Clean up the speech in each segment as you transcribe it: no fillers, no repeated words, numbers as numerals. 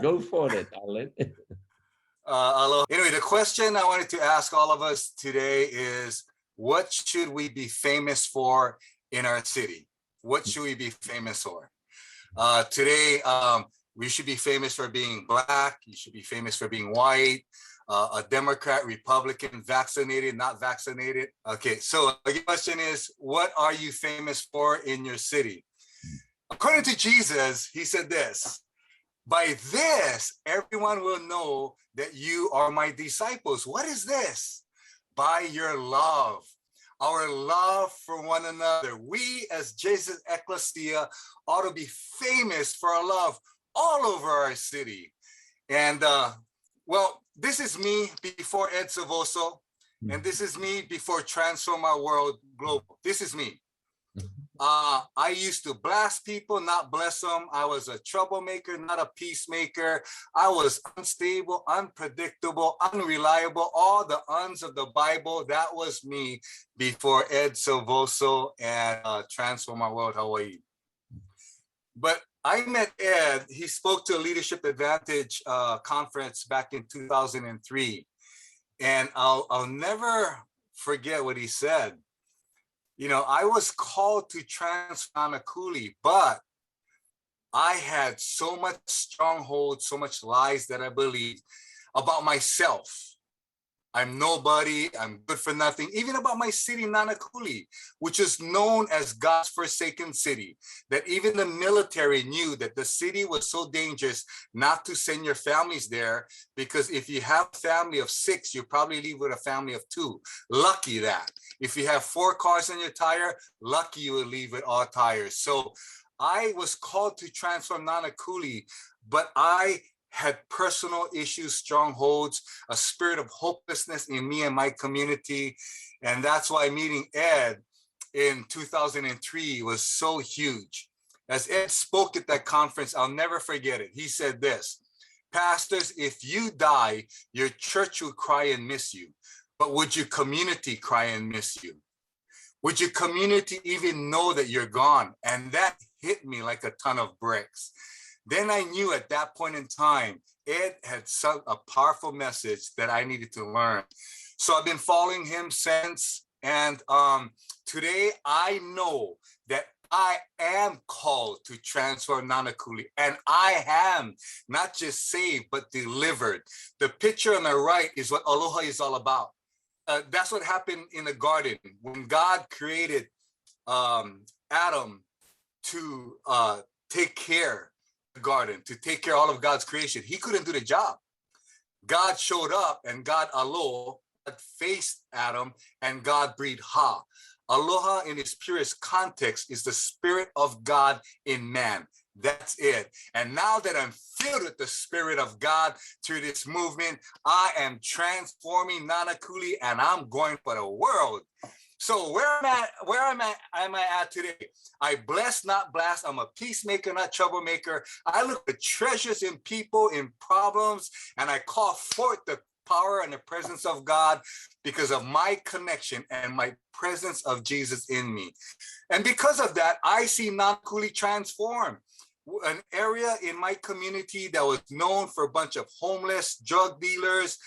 Go for it, Alan. Aloha. Anyway, the question I wanted to ask all of us today is, what should we be famous for in our city? What should we be famous for? Today, we should be famous for being Black. You should be famous for being white, a Democrat, Republican, vaccinated, not vaccinated. Okay, so the question is, what are you famous for in your city? According to Jesus, he said this: by this, everyone will know that you are my disciples. What is this? By your love, our love for one another. We, as Jesus Ecclesia, ought to be famous for our love all over our city. And well, this is me before Ed Savoso, and this is me before Transform Our World Global. This is me. I used to blast people, not bless them. I was a troublemaker, not a peacemaker. I was unstable, unpredictable, unreliable, all the uns of the Bible. That was me before Ed Silvoso and Transform Our World Hawaii. But I met Ed. He spoke to a Leadership Advantage conference back in 2003. And I'll never forget what he said. You know, I was called to transform Nakuli, but I had so much stronghold, so much lies that I believed about myself. I'm nobody, I'm good for nothing, even about my city, Nanakuli, which is known as God's forsaken city, that even the military knew that the city was so dangerous not to send your families there, because if you have a family of 6, you probably leave with a family of 2. Lucky that. If you have 4 cars on your tire, lucky you will leave with all tires. So I was called to transform Nanakuli, but I had personal issues, strongholds, a spirit of hopelessness in me and my community. And that's why meeting Ed in 2003 was so huge. As Ed spoke at that conference, I'll never forget it. He said this: pastors, if you die, your church will cry and miss you. But would your community cry and miss you? Would your community even know that you're gone? And that hit me like a ton of bricks. Then I knew at that point in time, Ed had such a powerful message that I needed to learn. So I've been following him since. And today I know that I am called to transform Nanakuli. And I am not just saved, but delivered. The picture on the right is what Aloha is all about. That's what happened in the garden when God created Adam to take care the garden, to take care of all of God's creation. He couldn't do the job. God showed up, and God Aloha faced Adam, and God breathed Ha. Aloha in its purest context is the spirit of God in man. That's it. And now that I'm filled with the Spirit of God through this movement, I am transforming Nanakuli, and I'm going for the world. So where am I at today? I bless, not blast. I'm a peacemaker, not troublemaker. I look at treasures in people, in problems, and I call forth the power and the presence of God because of my connection and my presence of Jesus in me. And because of that, I see Nakuli transform. An area in my community that was known for a bunch of homeless, drug dealers,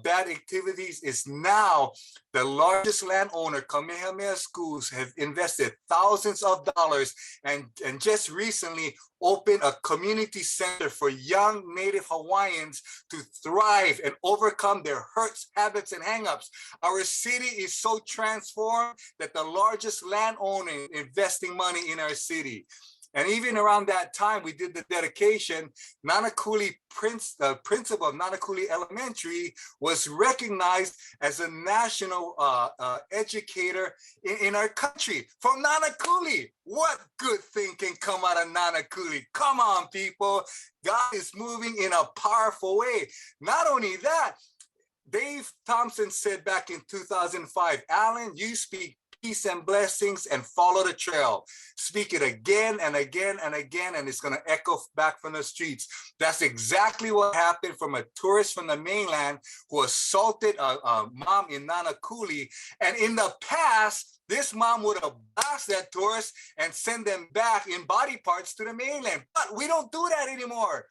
bad activities is now the largest landowner. Kamehameha Schools have invested thousands of dollars and just recently opened a community center for young Native Hawaiians to thrive and overcome their hurts, habits, and hangups. Our city is so transformed that the largest landowner investing money in our city. And even around that time, we did the dedication. Nakuli principal of Nakuli Elementary was recognized as a national educator in our country from Nakuli. What good thing can come out of Nakuli? Come on, people. God is moving in a powerful way. Not only that, Dave Thompson said back in 2005, Alan, you speak peace and blessings and follow the trail. Speak it again and again and again, and it's going to echo back from the streets. That's exactly what happened from a tourist from the mainland who assaulted a mom in Nanakuli. And in the past, this mom would have blasted that tourist and send them back in body parts to the mainland. But we don't do that anymore.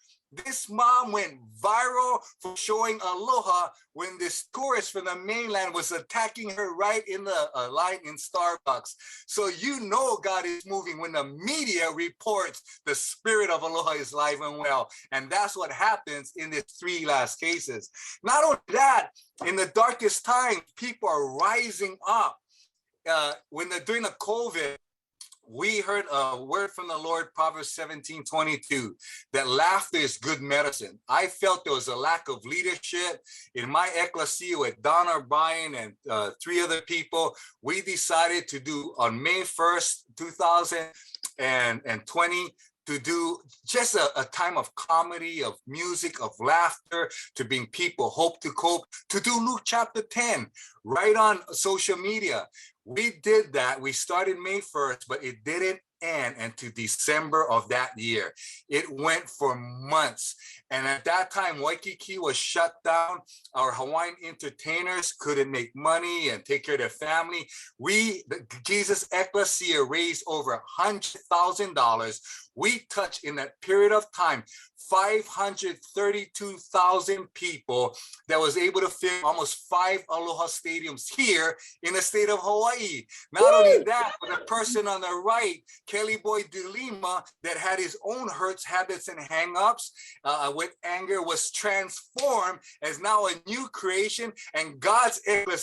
This mom went viral for showing aloha when this tourist from the mainland was attacking her right in the line in Starbucks. So you know God is moving when the media reports the spirit of aloha is live and well. And that's what happens in these 3 last cases. Not only that, in the darkest time, people are rising up. During the COVID, we heard a word from the Lord, Proverbs 17:22, that laughter is good medicine. I felt there was a lack of leadership in my ecclesia with Donna Bryan and 3 other people. We decided to do on May 1st, 2020, to do just a time of comedy, of music, of laughter, to bring people hope to cope, to do Luke chapter 10 right on social media. We did that. We started May 1st, but it didn't end until December of that year. It went for months. And at that time, Waikiki was shut down. Our Hawaiian entertainers couldn't make money and take care of their family. The Jesus Ecclesia raised over $100,000. We touched in that period of time 532,000 people that was able to fill almost 5 Aloha stadiums here in the state of Hawaii. Not only that, but the person on the right, Kelly Boy DeLima, that had his own hurts, habits, and hang-ups with anger, was transformed as now a new creation, and God's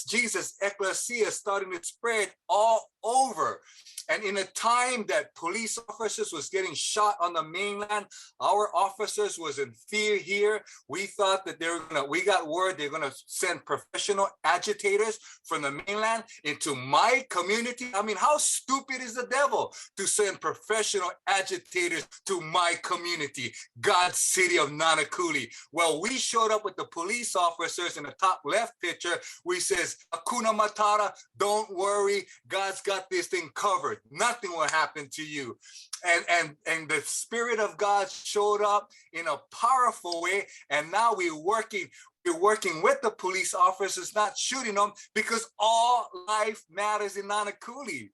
Jesus Ecclesia starting to spread all over. And in a time that police officers was getting shot on the mainland, our officers was in fear here. We thought that we got word they're gonna send professional agitators from the mainland into my community. I mean, how stupid is the devil to send professional agitators to my community, God's city of Nakuli? Well, we showed up with the police officers in the top left picture. We says, Hakuna Matata, don't worry, God's got this thing covered. Nothing will happen to you. And the Spirit of God showed up in a powerful way. And now we're working with the police officers, not shooting them, because all life matters in Nakuli.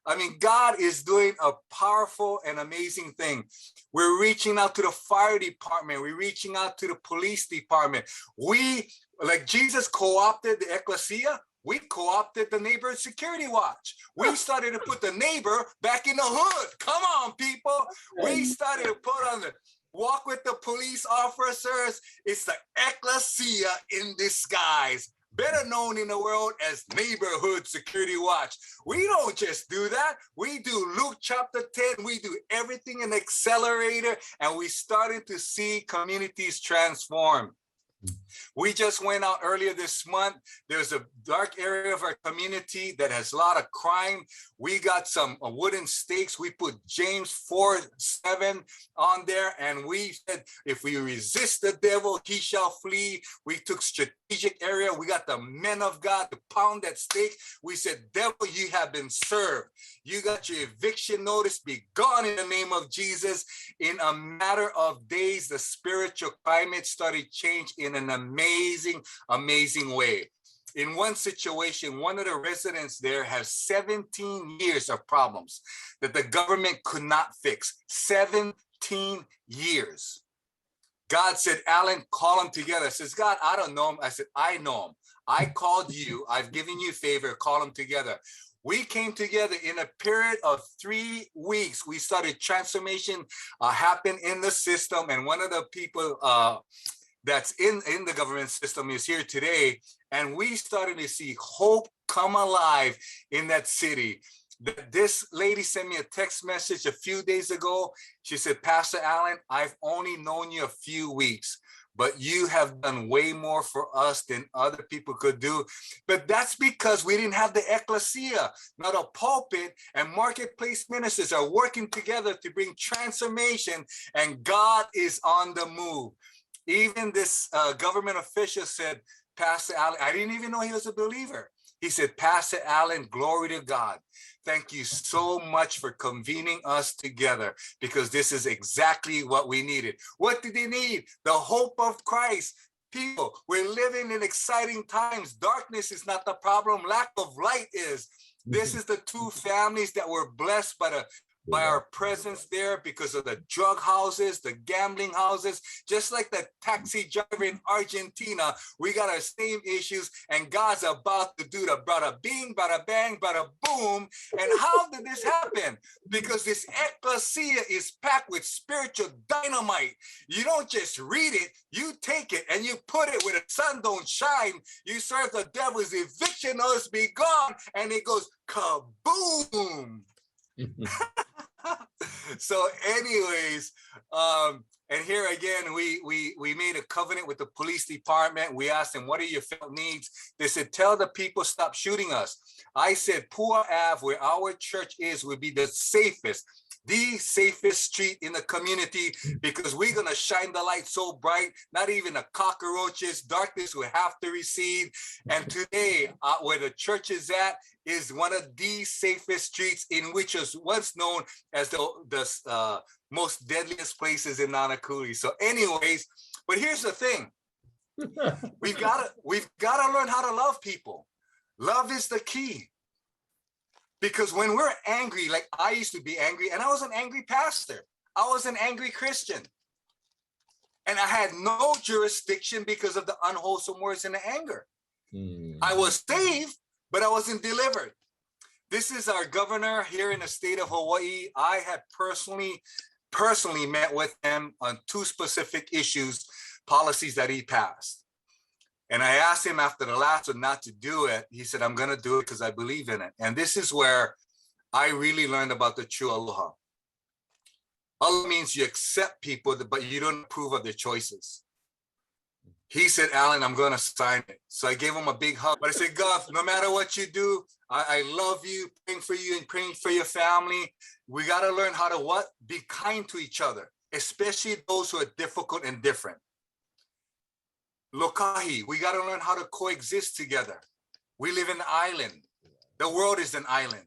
I mean, God is doing a powerful and amazing thing. We're reaching out to the fire department. We're reaching out to the police department. Like Jesus co-opted the ecclesia, we co-opted the neighborhood security watch. We started to put the neighbor back in the hood. Come on, people. We started to put on the walk with the police officers. It's the ecclesia in disguise, better known in the world as neighborhood security watch. We don't just do that. We do Luke chapter 10. We do everything in accelerator, and we started to see communities transform. We just went out earlier this month. There's a dark area of our community that has a lot of crime. We got some wooden stakes. We put James 4:7 on there, and we said, if we resist the devil, he shall flee. We took strategic area. We got the men of God to pound that stake. We said, devil, you have been served. You got your eviction notice. Be gone in the name of Jesus. In a matter of days, the spiritual climate started change in an amazing, amazing way. In one situation, one of the residents there has 17 years of problems that the government could not fix. 17 years. God said, Alan, call them together. I says, God, I don't know him. I said, I know him. I called you. I've given you a favor. Call them together. We came together in a period of 3 weeks. We started transformation happen in the system. And one of the people that's in the government system is here today. And we started to see hope come alive in that city. This lady sent me a text message a few days ago. She said, Pastor Allen, I've only known you a few weeks, but you have done way more for us than other people could do. But that's because we didn't have the ecclesia. Now the pulpit and marketplace ministers are working together to bring transformation, and God is on the move. Even this government official said, Pastor Allen, I didn't even know he was a believer. He said, Pastor Allen, glory to God. Thank you so much for convening us together, because this is exactly what we needed. What did they need? The hope of Christ. People, we're living in exciting times. Darkness is not the problem. Lack of light is. This is the two families that were blessed by the by our presence there because of the drug houses, the gambling houses, just like the taxi driver in Argentina. We got our same issues, and God's about to do the bada bing, bada bang, bada boom. And how did this happen? Because this ecclesia is packed with spiritual dynamite. You don't just read it, you take it and you put it where the sun don't shine. You serve the devil's eviction notice be gone, and it goes kaboom. So anyways, and here again, we made a covenant with the police department. We asked them, what are your felt needs? They said, tell the people stop shooting us. I said, Pua Ave, where our church is, would be the safest street in the community, because we're going to shine the light so bright, not even the cockroaches, darkness will have to recede. And today, where the church is at, is one of the safest streets, in which was once known as the most deadliest places in Nakuli. So anyways, but here's the thing. We've got to learn how to love people. Love is the key. Because when we're angry, like I used to be angry, and I was an angry pastor. I was an angry Christian. And I had no jurisdiction because of the unwholesome words and the anger. I was saved, but I wasn't delivered. This is our governor here in the state of Hawaii. I had personally met with him on 2 specific issues, policies that he passed. And I asked him after the last one not to do it. He said, I'm going to do it because I believe in it. And this is where I really learned about the true aloha. Aloha means you accept people, but you don't approve of their choices. He said, Alan, I'm going to sign it. So I gave him a big hug. But I said, Gov, no matter what you do, I love you, praying for you and praying for your family. We got to learn how to what? Be kind to each other, especially those who are difficult and different. Lokahi, we got to learn how to coexist together. We live in an island. The world is an island.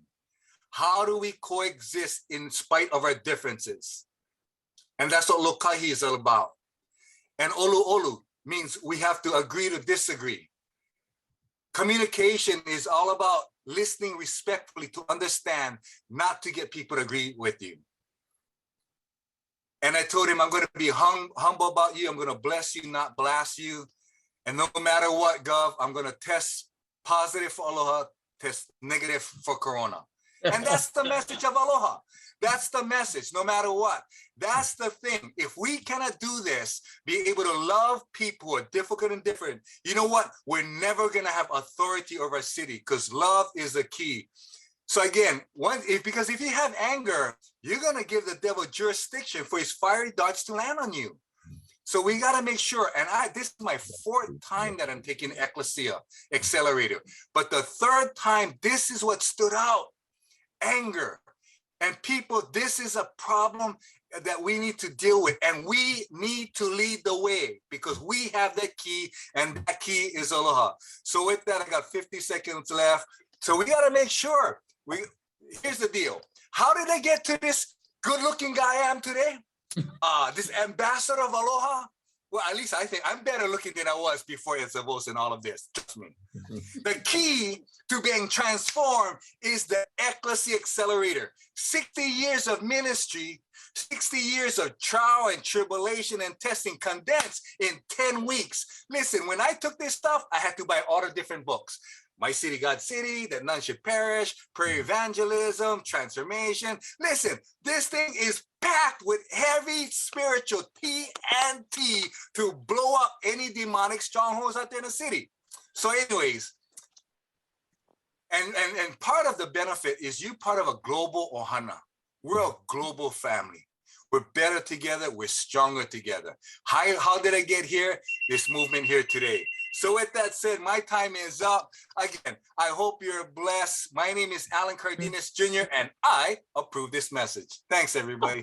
How do we coexist in spite of our differences? And that's what Lokahi is all about. And Olu Olu means we have to agree to disagree. Communication is all about listening respectfully to understand, not to get people to agree with you. And I told him, I'm going to be humble about you. I'm going to bless you, not blast you. And no matter what, Gov, I'm going to test positive for Aloha, test negative for Corona. And that's the message of Aloha. That's the message, no matter what. That's the thing. If we cannot do this, be able to love people who are difficult and different, you know what? We're never going to have authority over a city, because love is the key. So again, because if you have anger, you're going to give the devil jurisdiction for his fiery darts to land on you. So we got to make sure, and this is my 4th time that I'm taking Ecclesia Accelerator. But the 3rd time, this is what stood out, anger. And people, this is a problem that we need to deal with, and we need to lead the way, because we have that key, and that key is Aloha. So with that, I got 50 seconds left. So we got to make sure. Here's the deal. How did I get to this good-looking guy I am today? This ambassador of Aloha? Well, at least I think I'm better looking than I was before Etzavos and all of this. Trust me. The key to being transformed is the Ecclesia Accelerator. 60 years of ministry, 60 years of trial and tribulation and testing condensed in 10 weeks. Listen, when I took this stuff, I had to buy all the different books. My City, God City, That None Should Perish, Prayer Evangelism, Transformation. Listen, this thing is packed with heavy spiritual TNT to blow up any demonic strongholds out there in the city. So anyways, and part of the benefit is you part of a global ohana. We're a global family. We're better together. We're stronger together. How did I get here? This movement here today. So with that said, my time is up. Again, I hope you're blessed. My name is Alan Cardenas Jr., and I approve this message. Thanks, everybody.